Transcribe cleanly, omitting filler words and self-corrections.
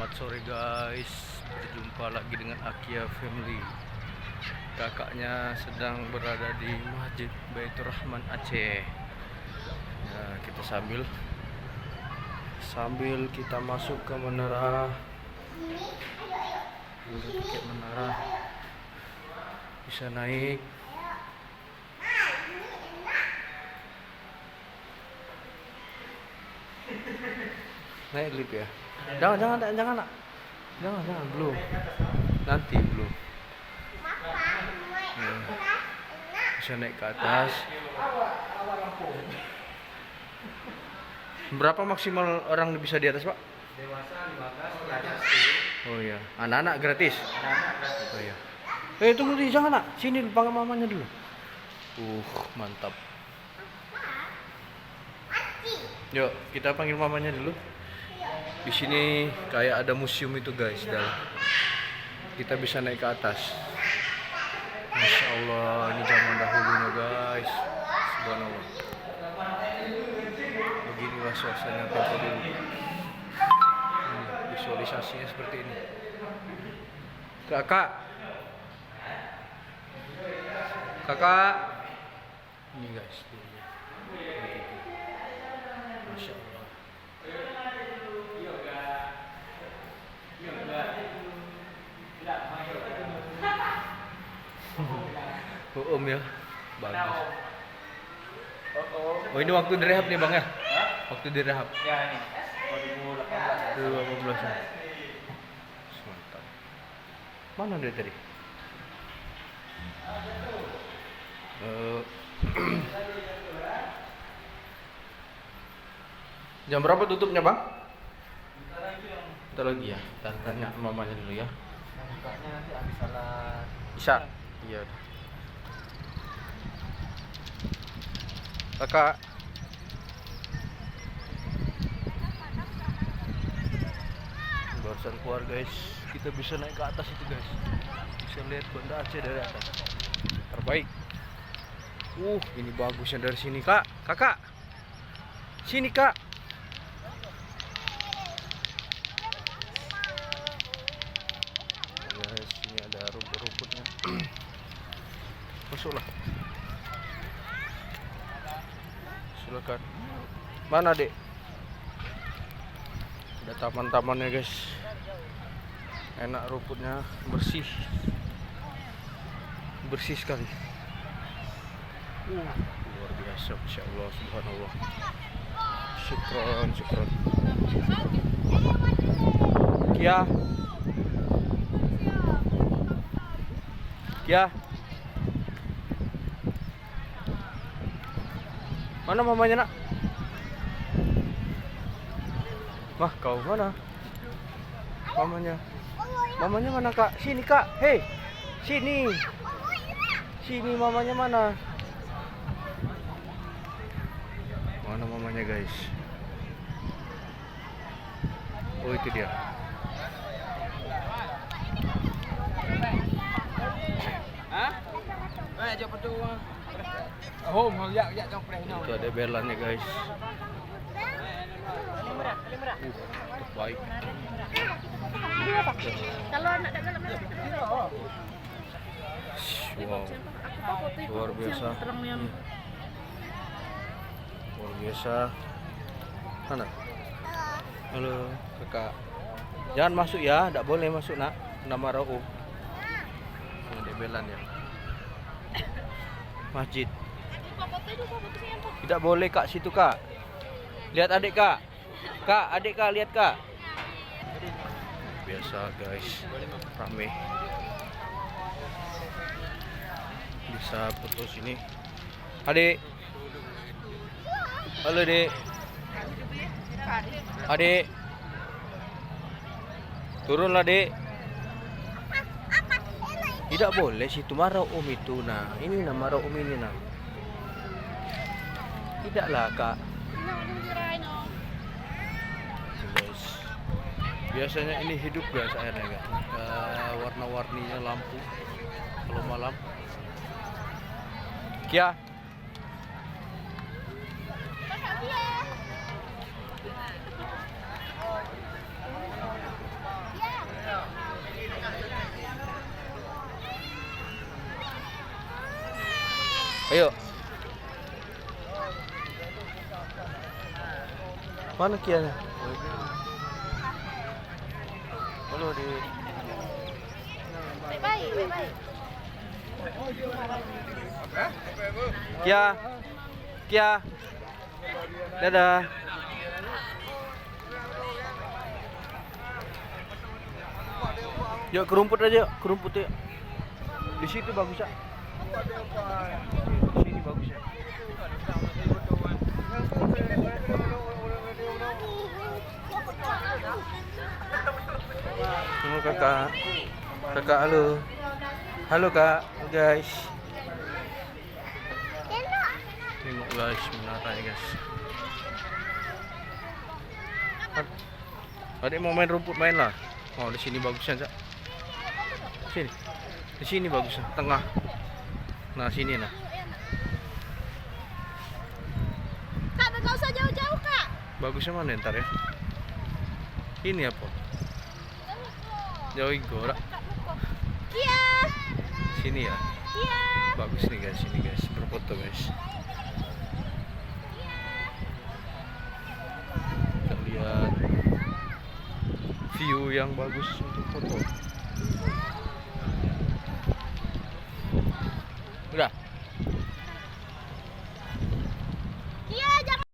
Selamat sore guys, berjumpa lagi dengan Akia Family. Kakaknya sedang berada di Masjid Baitur Rahman Aceh. Nah, kita sambil kita masuk ke menara, tiket menara bisa naik. Naik lift ya. Jangan nak. Jangan belum. Nanti belum. Nah, bisa naik ke atas. Berapa maksimal orang bisa di atas, Pak? Dewasa 15, anak Oh iya, anak-anak gratis. gratis. Oh iya. Tunggu jangan nak. Sini panggil mamanya dulu. Mantap. Yuk, kita panggil mamanya dulu. Di sini kayak ada museum itu guys, dalam. Kita bisa naik ke atas. Masya Allah, ini zaman dahulunya guys. Subhanallah. Beginilah suasana tempo dulu. Visualisasinya seperti ini. Kakak. Ini guys. Masya Allah. Om ya, bagus. Oh ini waktu direhab nih bang ya? Waktu direhab. Ya ini 2018. 2018 ya. Mantap. Mana dia tadi? Jam berapa tutupnya bang? Kita lagi ya. Kita tanya mamanya dulu ya. Bukanya nanti habis salat Bisa? Iya. Kakak. Barusan keluar guys. Kita bisa naik ke atas itu guys. Bisa lihat Banda Aceh dari atas. Terbaik. Ini bagusnya dari sini kak. Kakak. Sini kak. Guys, sini ada rumput-rumputnya. Masuklah. Silakan. Mana dek? Ada taman-tamannya guys. Enak rumputnya, bersih sekali. Luar biasa, Masya Allah, Subhanallah. Syukron. Kia. Mana mamanya nak? Wah, kau mana? Mamanya mana kak? Sini kak, hei, sini mamanya mana? Mana mamanya guys? Oh itu dia. Itu ada belannya guys. Terbaik. Kalau anak dalam Wow, luar biasa. Luar biasa. Mana? Halo kakak. Jangan masuk ya, tidak boleh masuk nak. Nama Rauf. Ini ada belan ya. Masjid. Tidak boleh kak situ kak. Lihat adik kak. Adik kak lihat kak. Biasa guys, rame. Bisa foto sini. Adik. Halo dek. Adik. Turunlah dek. Tidak boleh situ, marah om itu. Nah ini nama marah om ini nah. Tidaklah kak. Guys, biasanya ini hidup guys airnya kan. Warna-warninya lampu kalau malam. Kia. Ayo. Mana Kianya? Halo di. Baik, baik. Kia. Kia. Dadah. Yuk ke rumput aja, ke rumput ya. Di situ bagus ya. Di sini bagus ya. Halo kakak. Kakak halo. Halo kak, guys. Tengok guys, menaranya guys. Adik mau main rumput main lah. Oh di sini bagusnya Cak. Sini. Di sini bagusnya, tengah. Nah sini nah. Kak, enggak usah jauh-jauh, Kak. Bagusnya mana ntar ya? Ini apa? Jauh gorak. Kia. Sini ya. Kia. Bagus nih guys, sini guys, berfoto guys. Kita lihat view yang bagus untuk foto. Udah.